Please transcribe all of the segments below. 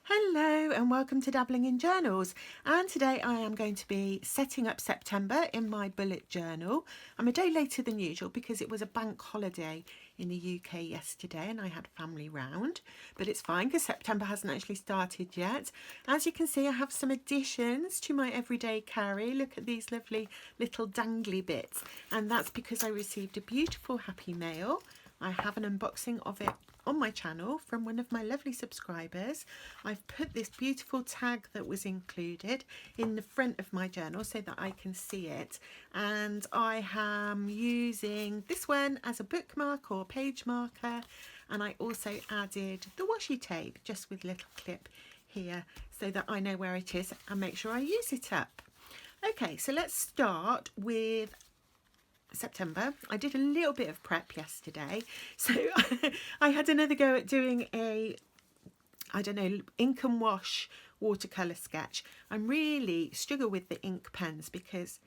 Hello and welcome to Dabbling in Journals, and today I am going to be setting up September in my bullet journal. I'm a day later than usual because it was a bank holiday in the UK yesterday and I had family round, but it's fine because September hasn't actually started yet. As you can see, I have some additions to my everyday carry. Look at these lovely little dangly bits, and that's because I received a beautiful happy mail. I have an unboxing of it on my channel from one of my lovely subscribers. I've put this beautiful tag that was included in the front of my journal so that I can see it, and I am using this one as a bookmark or page marker, and I also added the washi tape just with a little clip here so that I know where it is and make sure I use it up. Okay, so let's start with September. I did a little bit of prep yesterday, so I had another go at doing a, I don't know, ink and wash watercolour sketch. I'm really struggle with the ink pens because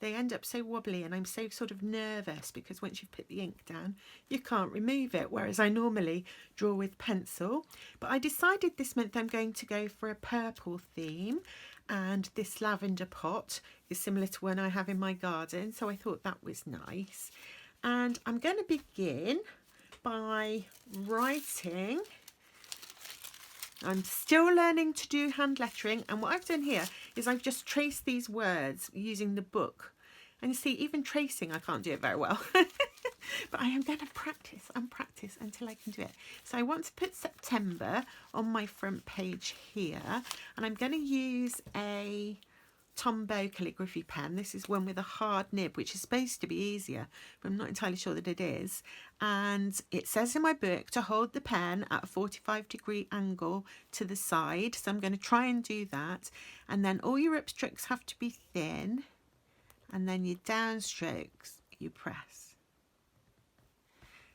they end up so wobbly, and I'm so sort of nervous because once you've put the ink down you can't remove it, whereas I normally draw with pencil. But I decided this month I'm going to go for a purple theme, and this lavender pot is similar to one I have in my garden, so I thought that was nice. And I'm going to begin by writing. I'm still learning to do hand lettering, and what I've done here is I've just traced these words using the book. And you see, even tracing I can't do it very well. But I am going to practice and practice until I can do it. So I want to put September on my front page here, and I'm going to use a Tombow calligraphy pen. This is one with a hard nib, which is supposed to be easier, but I'm not entirely sure that it is. And it says in my book to hold the pen at a 45-degree angle to the side, so I'm going to try and do that. And then all your upstrokes have to be thin, and then your downstrokes you press.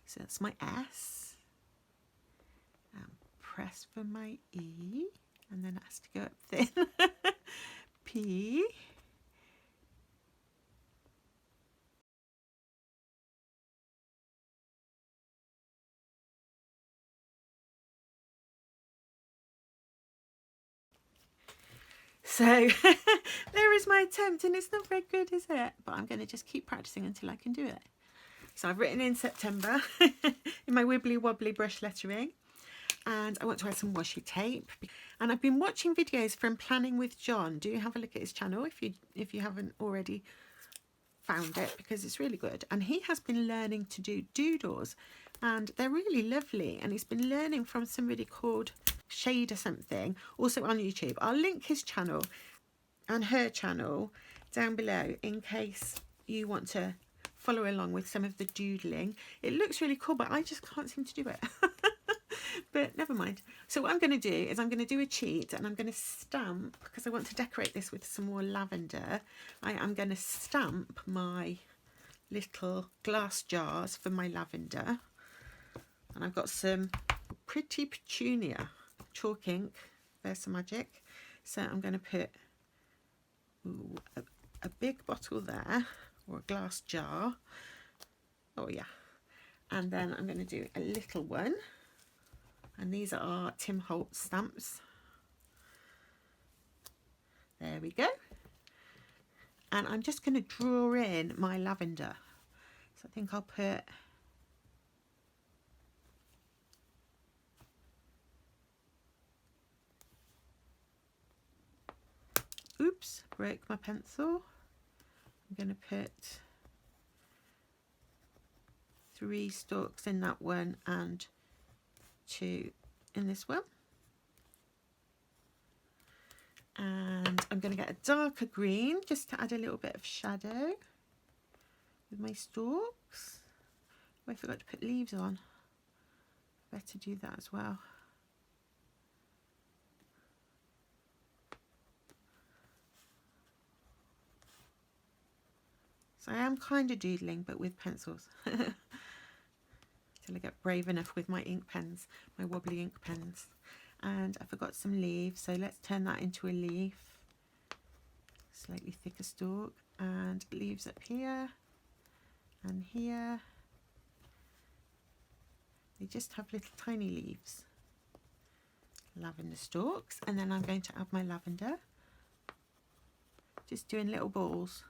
So that's my S, and press for my E, and then it has to go up thin. P, so there is my attempt, and it's not very good, is it? But I'm going to just keep practicing until I can do it. So I've written in September in my wibbly wobbly brush lettering, and I want to add some washi tape. And I've been watching videos from Planning with John. Do have a look at his channel if you haven't already found it, because it's really good. And he has been learning to do doodles, and they're really lovely. And he's been learning from somebody called Shayda something, also on YouTube. I'll link his channel and her channel down below in case you want to follow along with some of the doodling. It looks really cool, but I just can't seem to do it. But never mind. So what I'm going to do is I'm going to do a cheat, and I'm going to stamp, because I want to decorate this with some more lavender. I am going to stamp my little glass jars for my lavender, and I've got some Pretty Petunia chalk ink, Versamagic. So I'm going to put a big bottle there, or a glass jar. Oh yeah. And then I'm going to do a little one, and these are Tim Holtz stamps. There we go. And I'm just going to draw in my lavender. So I think I'll put oops, broke my pencil. I'm going to put 3 stalks in that one and 2 in this one. And I'm going to get a darker green just to add a little bit of shadow with my stalks. Oh, I forgot to put leaves on. Better do that as well. So I am kind of doodling, but with pencils. Till I get brave enough with my ink pens, my wobbly ink pens. And I forgot some leaves, so let's turn that into a leaf. Slightly thicker stalk, and leaves up here and here. They just have little tiny leaves lavender stalks, and then I'm going to add my lavender, just doing little balls.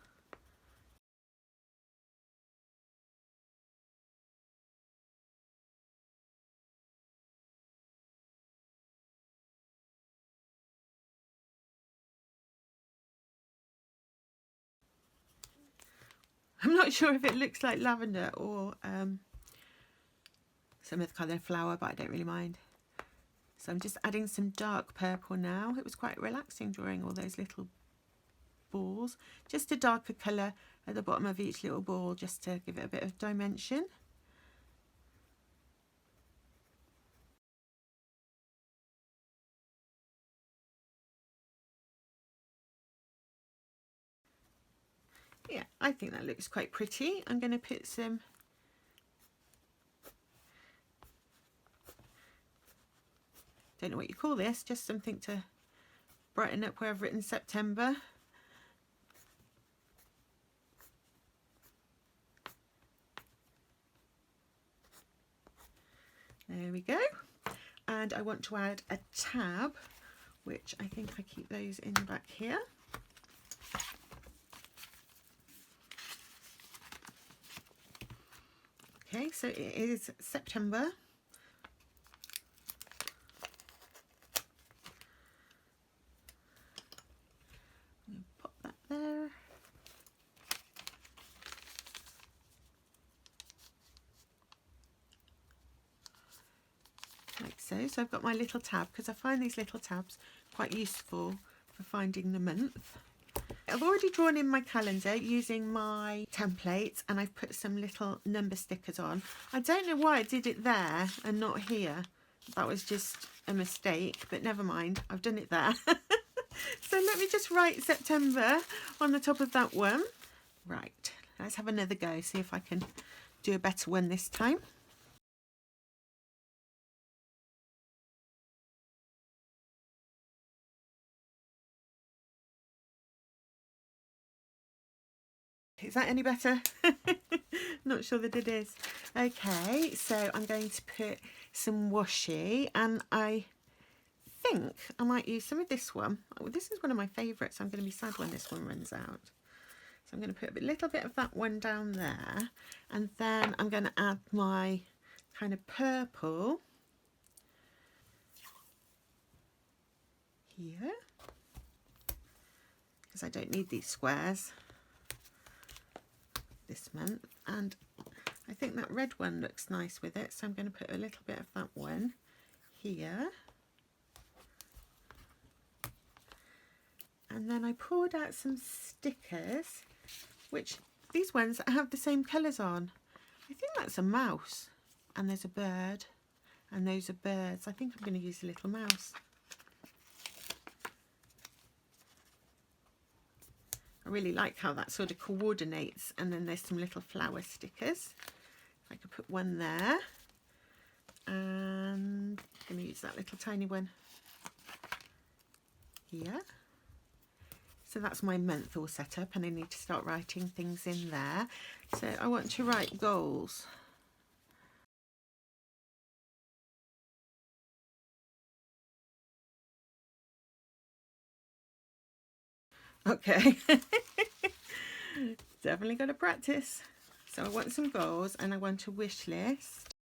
I'm not sure if it looks like lavender or some other colour flower, but I don't really mind. So I'm just adding some dark purple now. It was quite relaxing drawing all those little balls. Just a darker colour at the bottom of each little ball, just to give it a bit of dimension. Yeah, I think that looks quite pretty. I'm going to put some don't know what you call this, just something to brighten up where I've written September. There we go. And I want to add a tab, which I think I keep those in the back here. Okay, so it is September. Pop that there. Like so. So I've got my little tab, because I find these little tabs quite useful for finding the month. I've already drawn in my calendar using my templates, and I've put some little number stickers on. I don't know why I did it there and not here. That was just a mistake, but never mind, I've done it there. So let me just write September on the top of that one. Right, let's have another go, see if I can do a better one this time. Is that any better? Not sure that it is. Okay, so I'm going to put some washi, and I think I might use some of this one. Oh, this is one of my favourites. I'm going to be sad when this one runs out. So I'm going to put a little bit of that one down there, and then I'm going to add my kind of purple here, because I don't need these squares this month, and I think that red one looks nice with it, so I'm going to put a little bit of that one here. And then I poured out some stickers, which these ones have the same colours on. I think that's a mouse, and there's a bird, and those are birds. I think I'm going to use a little mouse. I really like how that sort of coordinates, and then there's some little flower stickers. I could put one there, and I'm going to use that little tiny one here. So that's my month all set up, and I need to start writing things in there. So I want to write goals. Okay. Definitely got to practice. So I want some goals, and I want a wish list.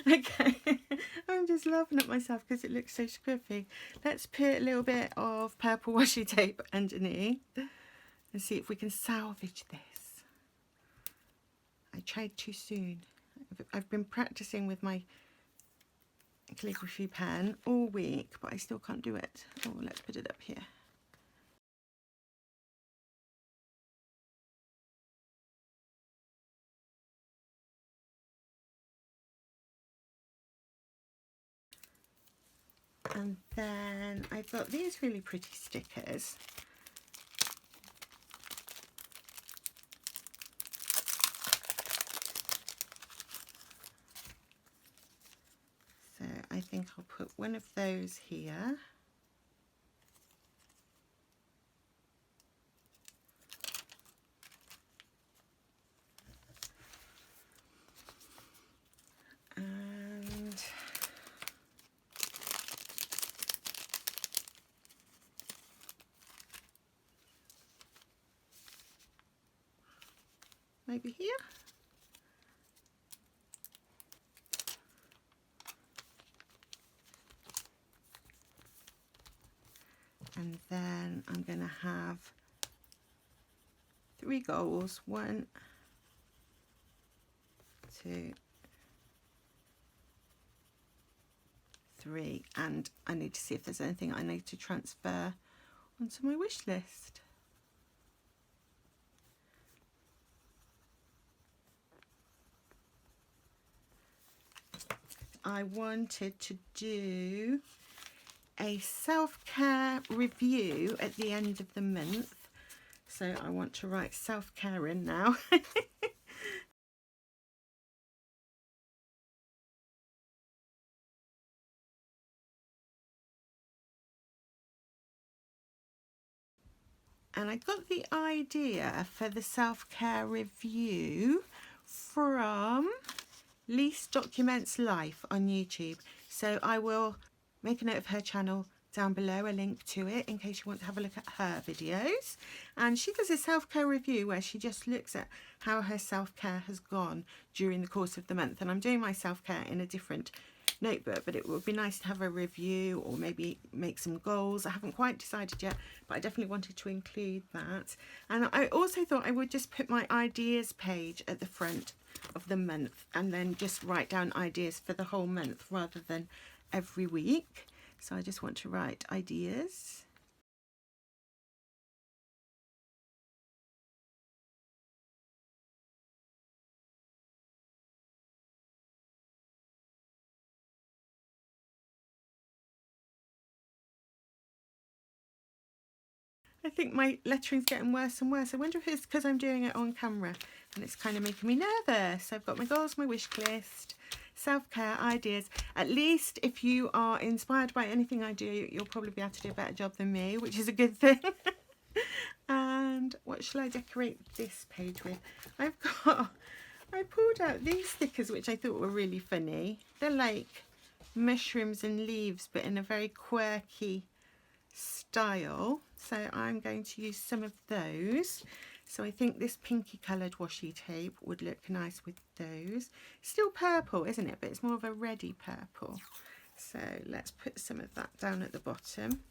Okay, I'm just laughing at myself because it looks so scriffy. Let's put a little bit of purple washi tape underneath and see if we can salvage this. I tried too soon. I've been practicing with my calligraphy pen all week, but I still can't do it. Oh, let's put it up here. And then I've got these really pretty stickers. So I think I'll put one of those here. maybe here. And then I'm going to have 3 goals. 1, 2, 3. And I need to see if there's anything I need to transfer onto my wish list. I wanted to do a self-care review at the end of the month, so I want to write self-care in now. And I got the idea for the self-care review from Lise Documents Life on YouTube, so I will make a note of her channel down below, a link to it, in case you want to have a look at her videos. And she does a self-care review where she just looks at how her self-care has gone during the course of the month. And I'm doing my self-care in a different notebook, but it would be nice to have a review or maybe make some goals. I haven't quite decided yet, but I definitely wanted to include that. And I also thought I would just put my ideas page at the front of the month and then just write down ideas for the whole month rather than every week. So I just want to write ideas. I think my lettering's getting worse and worse. I wonder if it's because I'm doing it on camera and it's kind of making me nervous. So I've got my goals, my wish list, self-care, ideas. At least if you are inspired by anything I do, you'll probably be able to do a better job than me, which is a good thing. And what shall I decorate this page with? I pulled out these stickers, which I thought were really funny. They're like mushrooms and leaves, but in a very quirky style. So I'm going to use some of those. So I think this pinky coloured washi tape would look nice with those. Still purple, isn't it? But it's more of a reddy purple. So let's put some of that down at the bottom.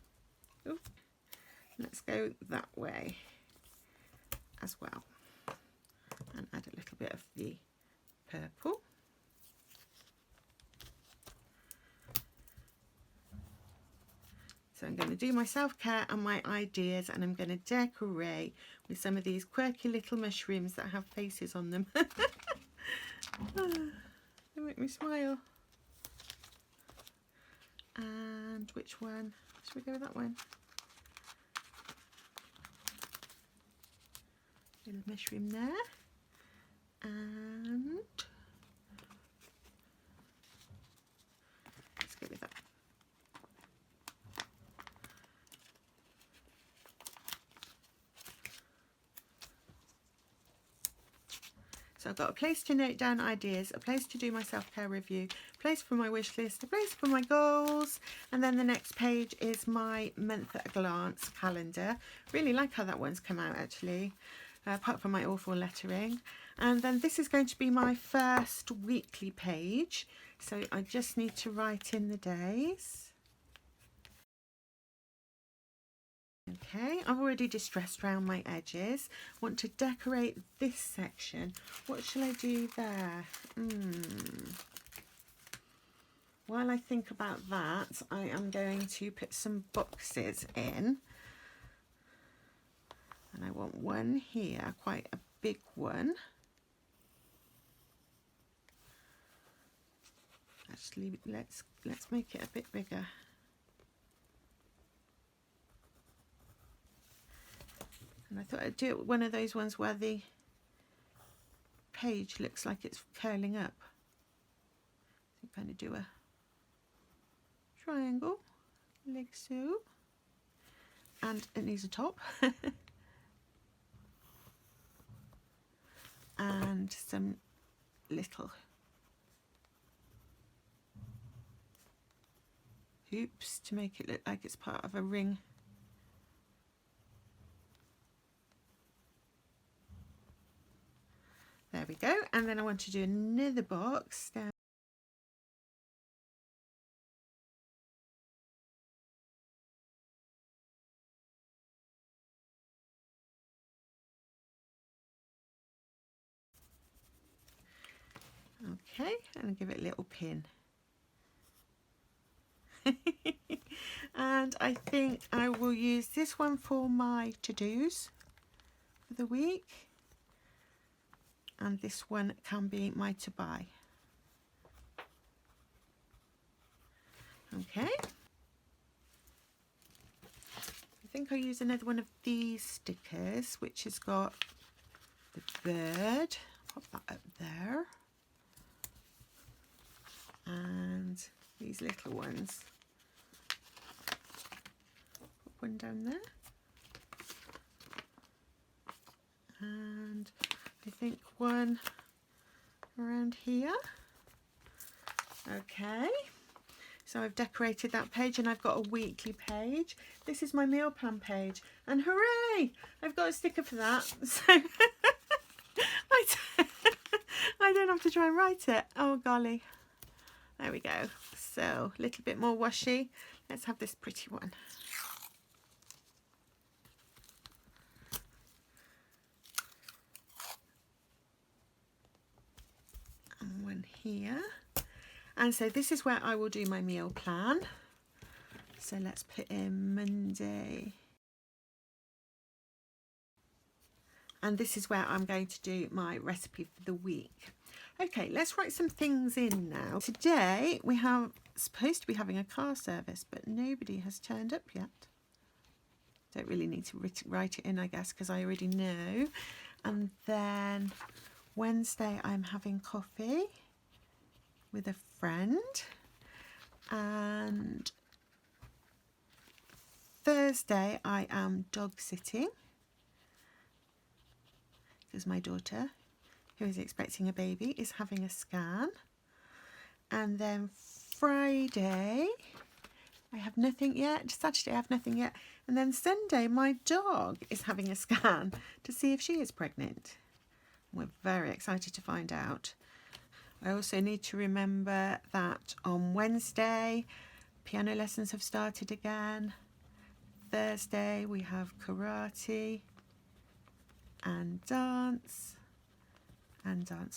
Ooh. Let's go that way as well. And add a little bit of the purple. So I'm going to do my self-care and my ideas, and I'm going to decorate with some of these quirky little mushrooms that have faces on them. They make me smile. And which one? Should we go with that one? Little mushroom there. And let's go with that. So I've got a place to note down ideas, a place to do my self-care review, a place for my wish list, a place for my goals, and then the next page is my month at a glance calendar. Really like how that one's come out actually, apart from my awful lettering. And then this is going to be my first weekly page, so I just need to write in the days. Okay, I've already distressed around my edges. Want to decorate this section. What shall I do there? While I think about that, I am going to put some boxes in. And I want one here, quite a big one. Actually, let's make it a bit bigger. And I thought I'd do it one of those ones where the page looks like it's curling up. So kind of do a triangle, like so. And it needs a top. And some little hoops to make it look like it's part of a ring. And then I want to do another box down. Okay, and give it a little pin. And I think I will use this one for my to-dos for the week, and this one can be my to buy. Okay, I think I'll use another one of these stickers which has got the bird. Pop that up there, and these little ones. Put one down there, and I think one around here. Okay, so I've decorated that page, and I've got a weekly page. This is my meal plan page, and hooray, I've got a sticker for that. So I don't have to try and write it. Oh golly, there we go. So a little bit more washi. Let's have this pretty one. And one here. And so this is where I will do my meal plan. So let's put in Monday. And this is where I'm going to do my recipe for the week. Okay, let's write some things in now. Today we have supposed to be having a car service, but nobody has turned up yet. Don't really need to write it in, I guess, because I already know. And then Wednesday I'm having coffee with a friend, and Thursday I am dog sitting because my daughter, who is expecting a baby, is having a scan. And then Friday I have nothing yet. Saturday I have nothing yet. And then Sunday my dog is having a scan to see if she is pregnant. We're very excited to find out. I also need to remember that on Wednesday piano lessons have started again. Thursday we have karate and dance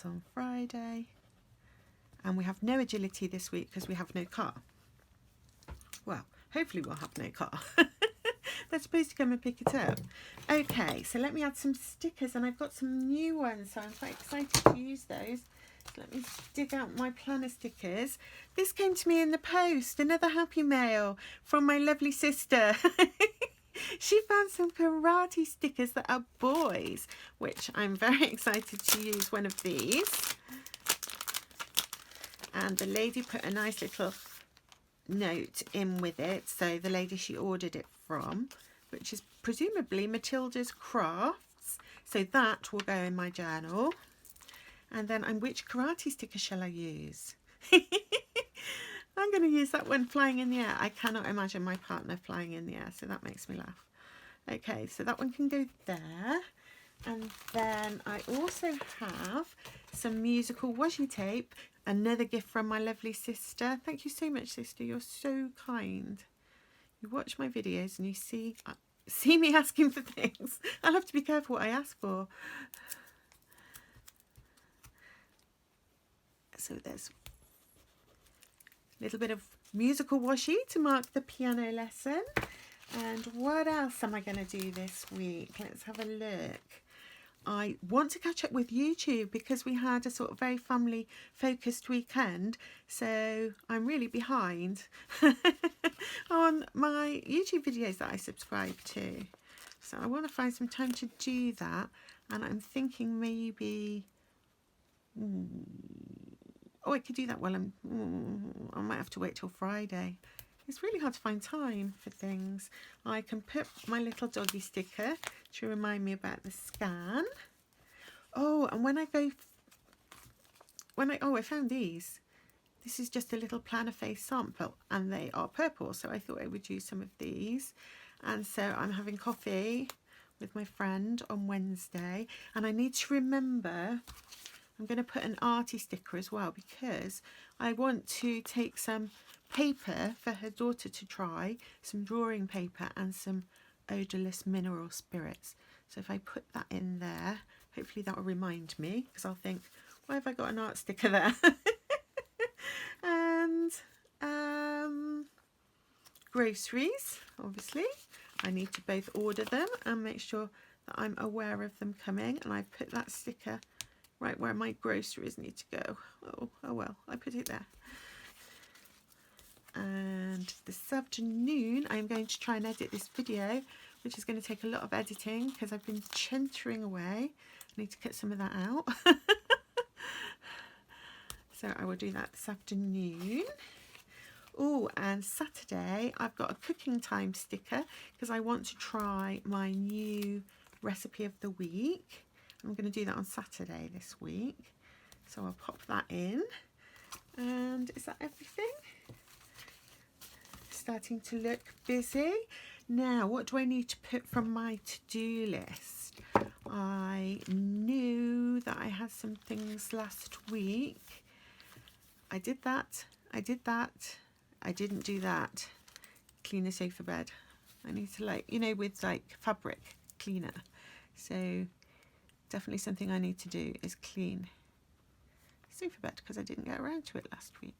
on Friday, and we have no agility this week because we have no car. Well, hopefully we'll have no car. They're supposed to come and pick it up. Okay, so let me add some stickers, and I've got some new ones, so I'm quite excited to use those. So let me dig out my planner stickers. This came to me in the post, another happy mail from my lovely sister. She found some karate stickers that are boys, which I'm very excited to use one of these. And the lady put a nice little note in with it. So the lady she ordered it from, which is presumably Matilda's Crafts. So that will go in my journal. And then, which karate sticker shall I use? I'm going to use that one, flying in the air. I cannot imagine my partner flying in the air, so that makes me laugh. Okay, so that one can go there. And then I also have some musical washi tape, another gift from my lovely sister. Thank you so much, sister. You're so kind. You watch my videos and you see me asking for things. I'll have to be careful what I ask for. So there's a little bit of musical washi to mark the piano lesson. And what else am I going to do this week? Let's have a look. I want to catch up with YouTube because we had a sort of very family focused weekend, so I'm really behind on my YouTube videos that I subscribe to. So I want to find some time to do that, and I'm thinking maybe I could do that while I might have to wait till Friday. It's really hard to find time for things. I can put my little doggy sticker to remind me about the scan. Oh, and I found these. This is just a little planner face sample, and they are purple, so I thought I would use some of these. And so I'm having coffee with my friend on Wednesday, and I need to remember I'm going to put an arty sticker as well, because I want to take some paper for her daughter to try, some drawing paper and some odourless mineral spirits. So if I put that in there, hopefully that will remind me, because I'll think, why have I got an art sticker there? And groceries, obviously. I need to both order them and make sure that I'm aware of them coming, and I've put that sticker right where my groceries need to go. Oh well, I put it there. And this afternoon I'm going to try and edit this video, which is going to take a lot of editing because I've been chuntering away. I need to cut some of that out. So I will do that this afternoon. Oh, and Saturday I've got a cooking time sticker because I want to try my new recipe of the week. I'm going to do that on Saturday this week. So I'll pop that in. And is that everything? Starting to look busy. Now, what do I need to put from my to-do list? I knew that I had some things last week. I did that. I didn't do that. Clean a sofa bed. I need to, like, you know, with like fabric cleaner. So definitely something I need to do is clean sofa bed, because I didn't get around to it last week.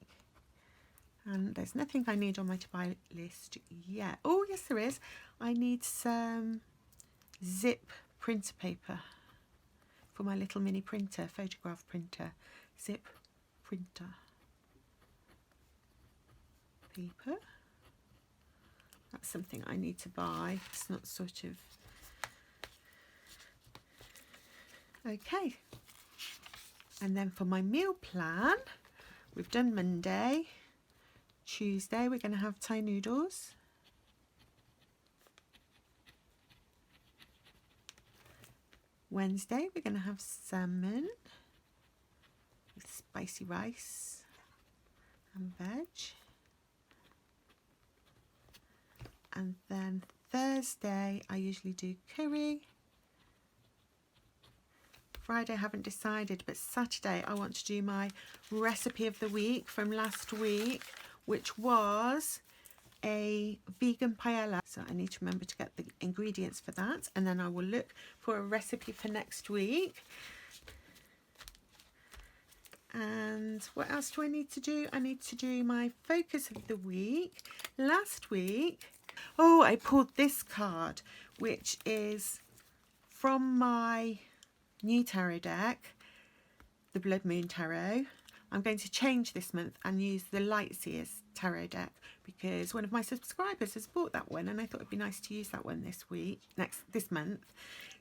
And there's nothing I need on my to-buy list yet. Oh yes, there is. I need some zip printer paper for my little mini printer, photograph printer. Zip printer paper. That's something I need to buy. It's not sort of... Okay. And then for my meal plan, we've done Monday. Tuesday we're going to have Thai noodles. Wednesday we're going to have salmon with spicy rice and veg. And then Thursday I usually do curry. Friday I haven't decided, but Saturday I want to do my recipe of the week from last week, which was a vegan paella. So I need to remember to get the ingredients for that, and then I will look for a recipe for next week. And what else do I need to do? I need to do my focus of the week. Last week, oh, I pulled this card, which is from my new tarot deck, the Blood Moon Tarot. I'm going to change this month and use the Light Seers Tarot deck, because one of my subscribers has bought that one, and I thought it'd be nice to use that one this month.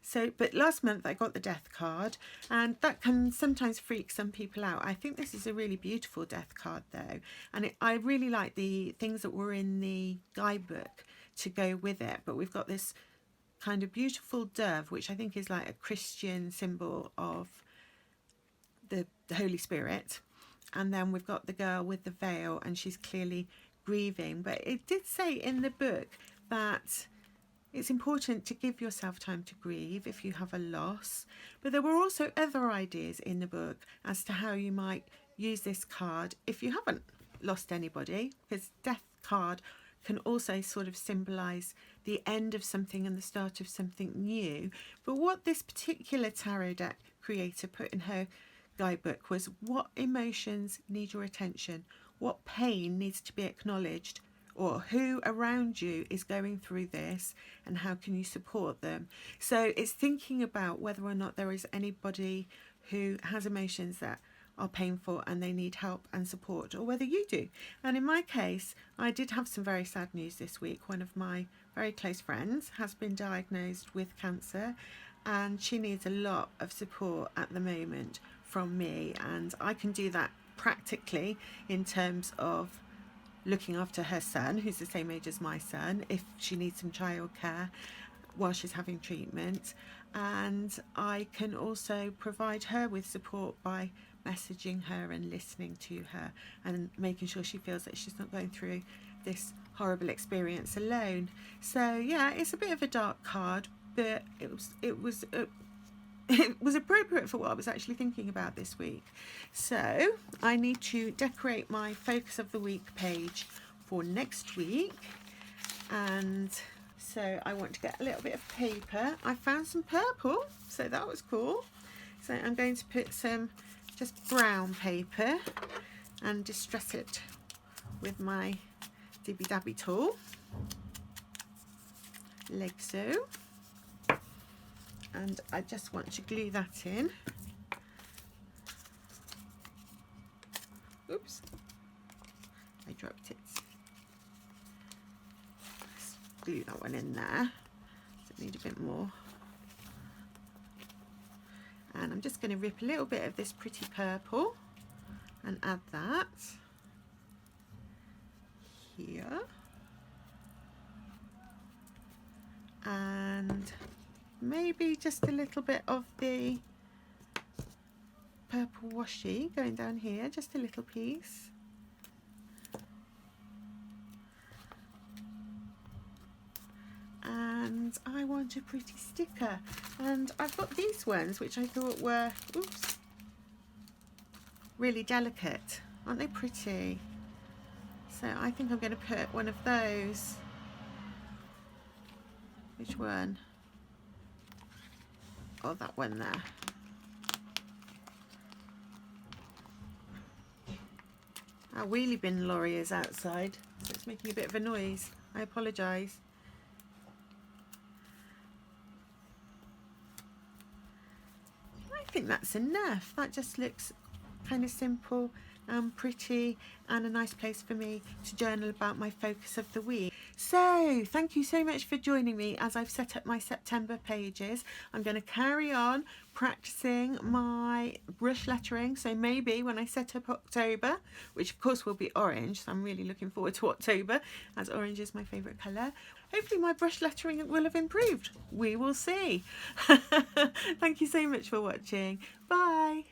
So, but last month I got the Death card, and that can sometimes freak some people out. I think this is a really beautiful Death card though, and I really like the things that were in the guidebook to go with it. But we've got this kind of beautiful dove, which I think is like a Christian symbol of the Holy Spirit. And then we've got the girl with the veil, and she's clearly grieving. But it did say in the book that it's important to give yourself time to grieve if you have a loss. But there were also other ideas in the book as to how you might use this card if you haven't lost anybody, because Death card can also sort of symbolise the end of something and the start of something new. But what this particular tarot deck creator put in her guidebook was what emotions need your attention, what pain needs to be acknowledged, or who around you is going through this and how can you support them. So it's thinking about whether or not there is anybody who has emotions that are painful and they need help and support, or whether you do. And in my case, I did have some very sad news this week. One of my very close friends has been diagnosed with cancer, and she needs a lot of support at the moment from me, and I can do that practically in terms of looking after her son, who's the same age as my son, if she needs some childcare while she's having treatment. And I can also provide her with support by messaging her and listening to her and making sure she feels that she's not going through this horrible experience alone. So yeah, it's a bit of a dark card, but it was it was appropriate for what I was actually thinking about this week. So I need to decorate my focus of the week page for next week, and so I want to get a little bit of paper. I found some purple, so that was cool. So I'm going to put some just brown paper and distress it with my Dibby Dabby tool, like so. And I just want to glue that in. Oops, I dropped it. Let's glue that one in there. Does it need a bit more? And I'm just going to rip a little bit of this pretty purple and add that here. And maybe just a little bit of the purple washi going down here, just a little piece. And I want a pretty sticker, and I've got these ones which I thought were, oops, really delicate. Aren't they pretty? So I think I'm going to put one of those. Which one? Oh, that one there. Our wheelie bin lorry is outside, so it's making a bit of a noise. I apologise. I think that's enough. That just looks kind of simple and pretty, and a nice place for me to journal about my focus of the week. So thank you so much for joining me as I've set up my September pages. I'm going to carry on practicing my brush lettering, so maybe when I set up October, which of course will be orange, so I'm really looking forward to October as orange is my favourite colour, hopefully my brush lettering will have improved. We will see. Thank you so much for watching. Bye.